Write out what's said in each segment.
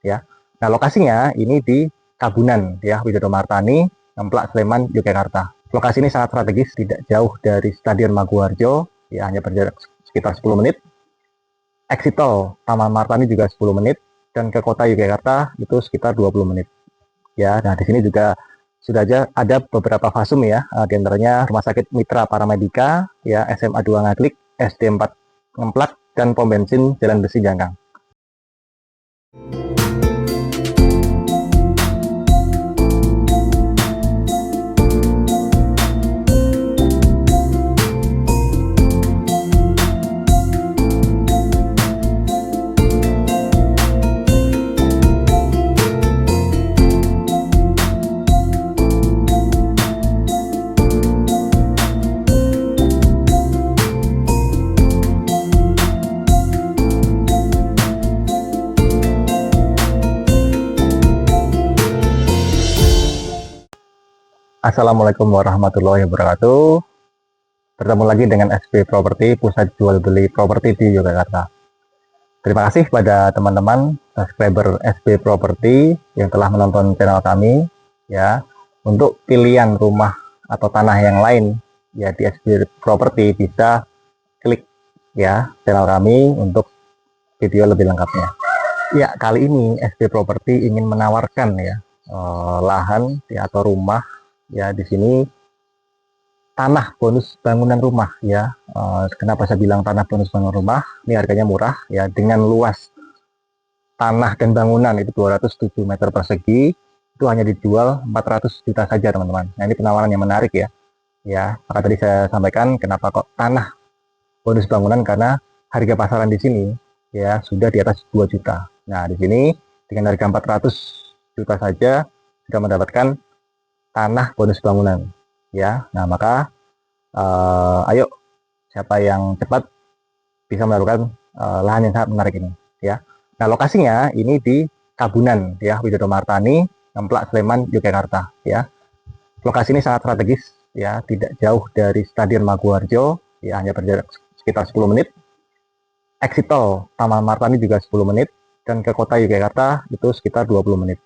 ya. Nah, lokasinya ini di Kabunan ya, Widodo Martani, Ngemplak, Sleman, Yogyakarta. Lokasi ini sangat strategis, tidak jauh dari Stadion Maguwarjo, ya hanya berjarak sekitar 10 menit. Exit tol Taman Martani juga 10 menit, dan ke kota Yogyakarta itu sekitar 20 menit. Ya, nah di sini juga sudah aja ada beberapa fasum ya, di antaranya Rumah Sakit Mitra Paramedika, ya SMA 2 Ngaglik, SD 4 Ngemplak, dan pom bensin Jalan Besi Jangkang. Assalamualaikum warahmatullahi wabarakatuh. Bertemu lagi dengan SB Property, pusat jual beli properti di Yogyakarta. Terima kasih pada teman-teman subscriber SB Property yang telah menonton channel kami ya. Untuk pilihan rumah atau tanah yang lain ya di SB Property bisa klik ya channel kami untuk video lebih lengkapnya. Ya, kali ini SB Property ingin menawarkan ya lahan ya, atau rumah ya di sini tanah bonus bangunan rumah ya. Kenapa saya bilang tanah bonus bangunan rumah? Ini harganya murah ya, dengan luas tanah dan bangunan itu 207 meter persegi, itu hanya dijual 400 juta saja teman-teman. Nah, ini penawaran yang menarik ya. Ya, maka tadi saya sampaikan kenapa kok tanah bonus bangunan, karena harga pasaran di sini ya sudah di atas 2 juta. Nah, di sini dengan harga 400 juta saja sudah mendapatkan tanah bonus bangunan ya. Nah, maka ayo siapa yang cepat bisa melakukan lahan yang sangat menarik ini ya. Nah, lokasinya ini di Kabunan ya, Widodo Martani, Ngemplak, Sleman, Yogyakarta ya. Lokasi ini sangat strategis ya, tidak jauh dari Stadion Maguwarjo ya, hanya berjarak sekitar 10 menit. Exit tol Taman Martani juga 10 menit, dan ke kota Yogyakarta itu sekitar 20 menit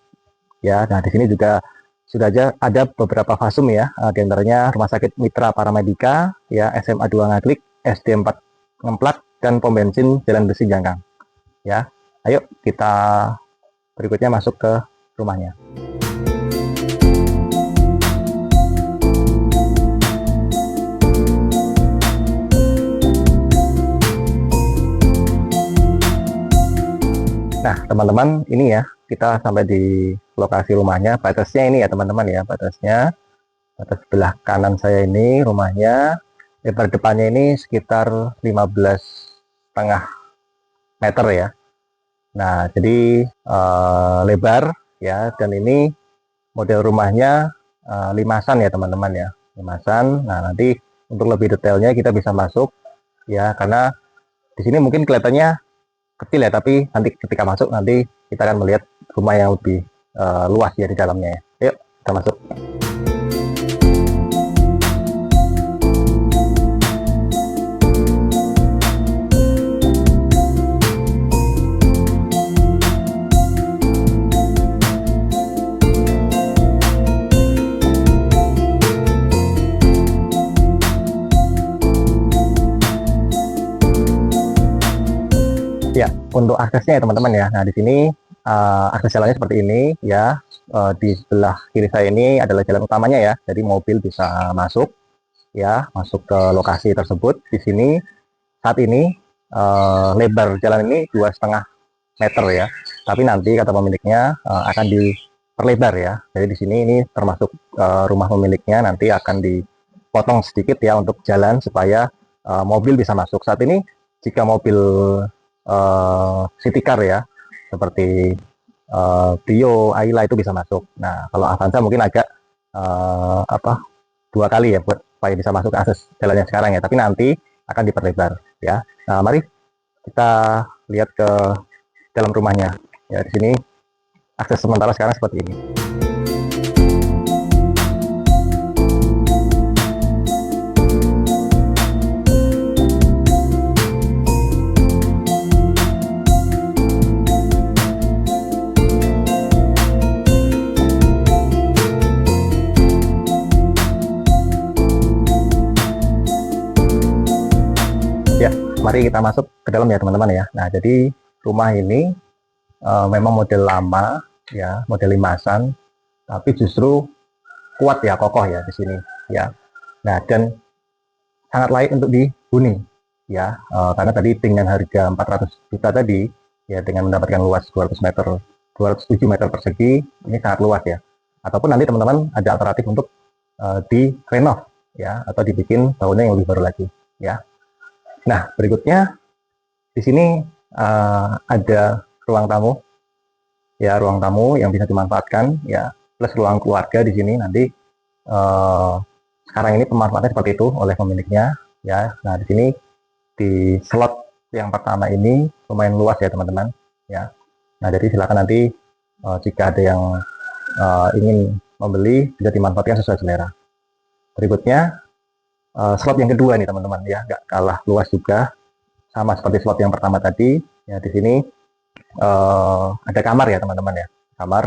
ya. Nah, di sini juga sudah aja ada beberapa fasum ya, di antaranya Rumah Sakit Mitra Paramedika, ya SMA 2 Ngaglik, SD 4 Ngemplak, dan pom bensin Jalan Besi Jangkang. Ya, ayo kita berikutnya masuk ke rumahnya. Nah, teman-teman, ini ya, kita sampai di lokasi rumahnya. Batasnya ini ya, teman-teman ya, batas sebelah kanan saya ini rumahnya. Lebar depannya ini sekitar 15,5 meter ya. Nah, jadi lebar ya, dan ini model rumahnya limasan ya, teman-teman ya, limasan. Nah, nanti untuk lebih detailnya kita bisa masuk ya, karena di sini mungkin kelihatannya kecil ya, tapi nanti ketika masuk nanti kita akan melihat rumah yang lebih luas ya di dalamnya ya. Yuk kita masuk. Ya, untuk aksesnya ya teman-teman ya. Nah, di sini akses jalannya seperti ini ya. Di sebelah kiri saya ini adalah jalan utamanya ya. Jadi mobil bisa masuk ya, masuk ke lokasi tersebut. Di sini saat ini lebar jalan ini 2,5 meter ya. Tapi nanti kata pemiliknya akan diperlebar ya. Jadi di sini ini termasuk rumah pemiliknya nanti akan dipotong sedikit ya untuk jalan supaya mobil bisa masuk. Saat ini jika mobil city car ya, seperti Brio, Ayla itu bisa masuk. Nah, kalau Avanza mungkin agak 2 kali ya buat supaya bisa masuk ke akses jalannya sekarang ya, tapi nanti akan diperlebar ya. Nah, mari kita lihat ke dalam rumahnya ya. Di sini akses sementara sekarang seperti ini. mari kita masuk ke dalam ya teman-teman ya. Nah, jadi rumah ini memang model lama ya, model limasan, tapi justru kuat ya, kokoh ya di sini ya. Nah, dan sangat layak untuk dihuni ya, karena tadi dengan harga 400 juta tadi ya, dengan mendapatkan luas 200 meter, 207 meter persegi, ini sangat luas ya. Ataupun nanti teman-teman ada alternatif untuk direnov ya, atau dibikin bangunan yang lebih baru lagi ya. Nah, berikutnya di sini ada ruang tamu ya, ruang tamu yang bisa dimanfaatkan ya, plus ruang keluarga di sini nanti. Sekarang ini pemanfaatannya seperti itu oleh pemiliknya ya. Nah, di sini di slot yang pertama ini lumayan luas ya teman-teman ya. Nah, jadi silakan nanti jika ada yang ingin membeli bisa dimanfaatkan sesuai selera. Berikutnya slot yang kedua nih teman-teman ya, nggak kalah luas juga, sama seperti slot yang pertama tadi ya. Di sini ada kamar ya teman-teman ya, kamar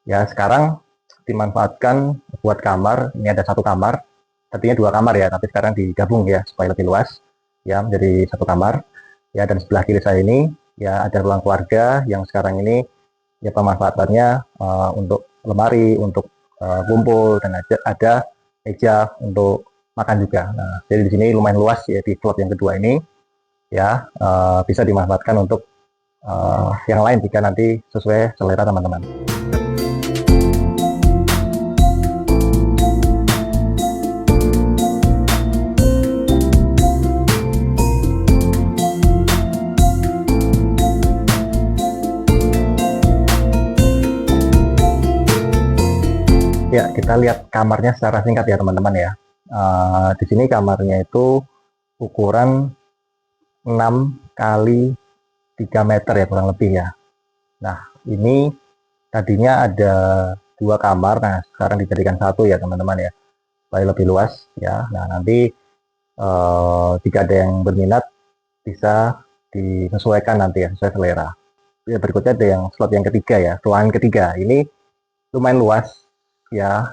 ya. Sekarang dimanfaatkan buat kamar, ini ada satu kamar, tadinya dua kamar ya, tapi sekarang digabung ya supaya lebih luas ya, menjadi satu kamar ya. Dan sebelah kiri saya ini ya ada ruang keluarga yang sekarang ini ya pemanfaatannya untuk lemari, untuk kumpul, dan ada meja untuk makan juga. Nah, jadi di sini lumayan luas ya di slot yang kedua ini ya, bisa dimanfaatkan untuk yang lain jika nanti sesuai selera teman-teman. Ya, kita lihat kamarnya secara singkat ya teman-teman ya. Di sini kamarnya itu ukuran 6 kali 3 meter ya kurang lebih ya. Nah, ini tadinya ada dua kamar, nah sekarang dijadikan satu ya teman-teman ya, supaya lebih luas ya. Nah, nanti jika ada yang berminat bisa disesuaikan nanti ya, sesuai selera. Ya, berikutnya ada yang slot yang ketiga ya, ruangan ketiga. Ini lumayan luas ya,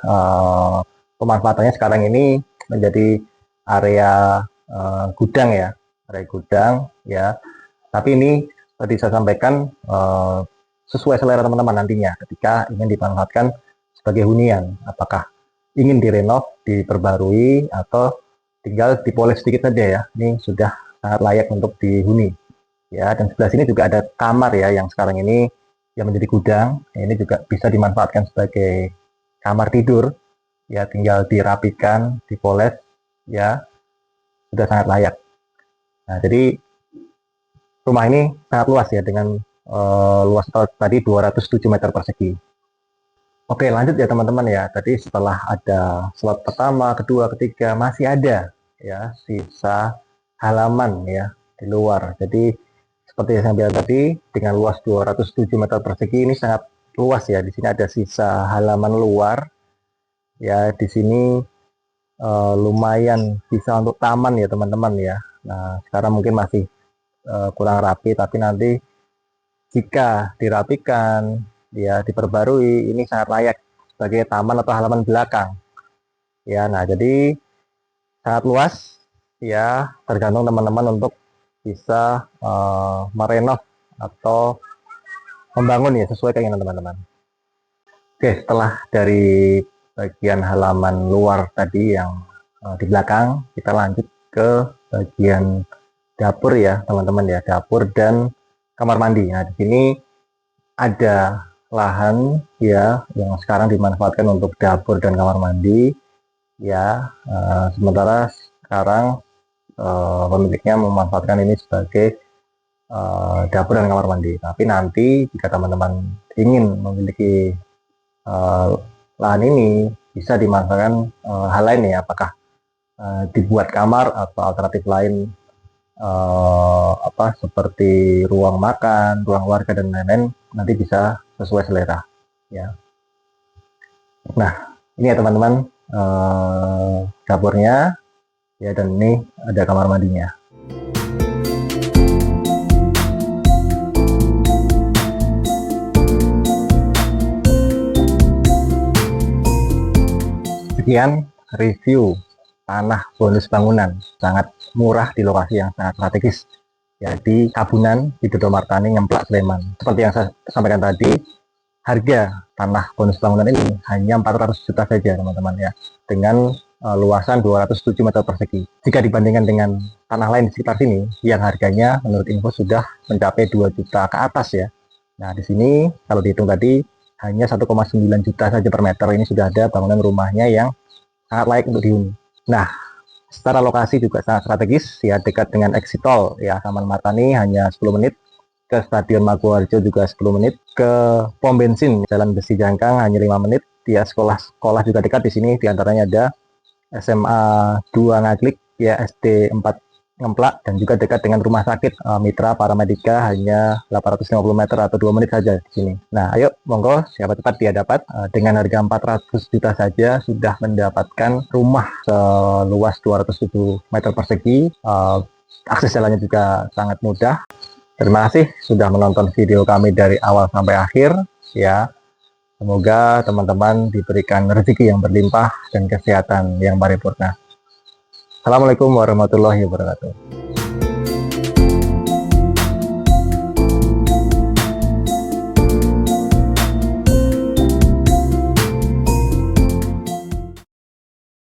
pemanfaatannya sekarang ini menjadi area gudang ya, area gudang ya. Tapi ini tadi saya sampaikan sesuai selera teman-teman nantinya ketika ingin dimanfaatkan sebagai hunian, apakah ingin direnov, diperbarui, atau tinggal dipoles sedikit saja ya. Ini sudah sangat layak untuk dihuni ya. Dan sebelah sini juga ada kamar ya, yang sekarang ini yang menjadi gudang. Ini juga bisa dimanfaatkan sebagai kamar tidur ya, tinggal dirapikan, dipoles ya, sudah sangat layak. Nah, jadi rumah ini sangat luas ya, dengan luas tadi 207 meter persegi. Oke, lanjut ya teman-teman ya. Tadi setelah ada slot pertama, kedua, ketiga, masih ada ya sisa halaman ya di luar. Jadi seperti yang saya bilang tadi, dengan luas 207 meter persegi ini sangat luas ya. Di sini ada sisa halaman luar ya. Di sini lumayan bisa untuk taman ya teman-teman ya. Nah, sekarang mungkin masih kurang rapi, tapi nanti jika dirapikan ya, diperbarui, ini sangat layak sebagai taman atau halaman belakang ya. Nah, jadi sangat luas ya, tergantung teman-teman untuk bisa merenov atau membangun ya sesuai keinginan teman-teman. Oke, setelah dari bagian halaman luar tadi yang di belakang, kita lanjut ke bagian dapur ya teman-teman ya, dapur dan kamar mandi. Nah, di sini ada lahan ya yang sekarang dimanfaatkan untuk dapur dan kamar mandi ya. Sementara sekarang pemiliknya memanfaatkan ini sebagai dapur dan kamar mandi. Tapi nanti jika teman-teman ingin memiliki lahan ini, bisa dimanfaatkan hal lain ya, apakah dibuat kamar atau alternatif lain seperti ruang makan, ruang warga dan lain-lain, nanti bisa sesuai selera ya. Nah, ini ya teman-teman dapurnya ya, dan ini ada kamar mandinya. Sekian review tanah bonus bangunan, sangat murah di lokasi yang sangat strategis ya di Kabunan di Dodo Martani Ngemplak Sleman. Seperti yang saya sampaikan tadi, harga tanah bonus bangunan ini hanya 400 juta saja teman-teman ya, dengan luasan 207 meter persegi. Jika dibandingkan dengan tanah lain di sekitar sini yang harganya menurut info sudah mencapai 2 juta ke atas ya. Nah, di sini kalau dihitung tadi hanya 1,9 juta saja per meter, ini sudah ada bangunan rumahnya yang sangat layak untuk dihuni. Nah, secara lokasi juga sangat strategis ya, dekat dengan exit tol ya, Taman Martani hanya 10 menit, ke Stadion Maguwarjo juga 10 menit, ke pom bensin Jalan Besi Jangkang hanya 5 menit. Ya, sekolah juga dekat di sini, diantaranya ada SMA 2 Ngaglik, ya SD 4 Ngemplak, dan juga dekat dengan rumah sakit Mitra Paramedika hanya 850 meter atau 2 menit saja di sini. Nah, ayo monggo siapa cepat dia dapat. Dengan harga 400 juta saja sudah mendapatkan rumah seluas 207 meter persegi. Akses jalannya juga sangat mudah. Terima kasih sudah menonton video kami dari awal sampai akhir ya. Semoga teman-teman diberikan rezeki yang berlimpah dan kesehatan yang paripurna. Assalamualaikum warahmatullahi wabarakatuh.